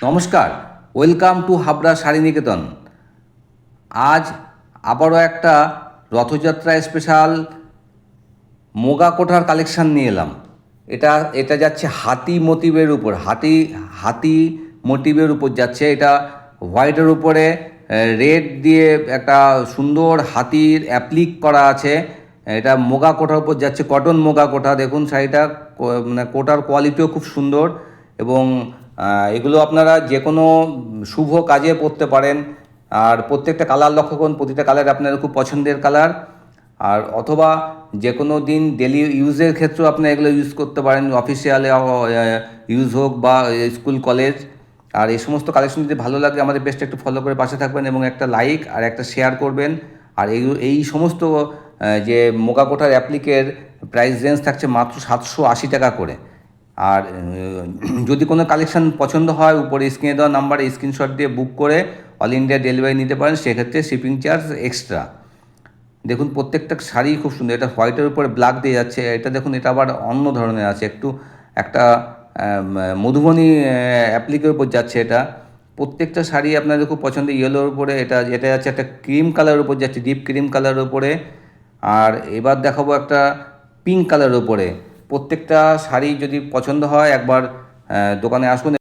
নমস্কার, welcome to Habra sari নিকেতন। আজ আবারও একটা রথযাত্রা স্পেশাল মোগা কোটার কালেকশান নিয়ে এলাম। এটা এটা যাচ্ছে হাতি মোটিভের উপর, হাতি হাতি মোটিভের উপর যাচ্ছে। এটা হোয়াইটের উপরে রেড দিয়ে একটা সুন্দর হাতির অ্যাপ্লিক করা আছে। এটা মোগা কোটার উপর যাচ্ছে, কটন মোগা কোটা। দেখুন শাড়িটা মানে কোটার কোয়ালিটিও খুব সুন্দর এবং এগুলো আপনারা যে কোনো শুভ কাজে পরতে পারেন। আর প্রত্যেকটা কালার লক্ষ্য করুন, প্রতিটা কালার আপনাদের খুব পছন্দের কালার। আর অথবা যে কোনো দিন ডেলি ইউজের ক্ষেত্রেও আপনি এগুলো ইউজ করতে পারেন, অফিসিয়ালে ইউজ হোক বা স্কুল কলেজ। আর এই সমস্ত কালেকশন যদি ভালো লাগে আমাদের পেজটা একটু ফলো করে পাশে থাকবেন এবং একটা লাইক আর একটা শেয়ার করবেন। আর এই সমস্ত যে মোগা কোটার অ্যাপ্লিকের প্রাইস রেঞ্জ থাকছে মাত্র 780 টাকা করে। আর যদি কোনো কালেকশান পছন্দ হয় উপরে স্ক্রিনে দেওয়া নাম্বারে স্ক্রিনশট দিয়ে বুক করে অল ইন্ডিয়া ডেলিভারি নিতে পারেন, সেক্ষেত্রে শিপিং চার্জ এক্সট্রা। দেখুন প্রত্যেকটা শাড়ি খুব সুন্দর। এটা হোয়াইটের উপরে ব্ল্যাক দিয়ে যাচ্ছে। এটা দেখুন, এটা আবার অন্য ধরনের আছে, একটু একটা মধুবনী অ্যাপ্লিকের উপর যাচ্ছে এটা। প্রত্যেকটা শাড়ি আপনাদের খুব পছন্দের। ইয়েলোর উপরে এটা যাচ্ছে একটা ক্রিম কালারের উপর যাচ্ছে, ডিপ ক্রিম কালারের উপরে। আর এবার দেখাবো একটা পিঙ্ক কালারের উপরে। প্রত্যেকটা শাড়ি যদি পছন্দ হয় একবার দোকানে আসুন।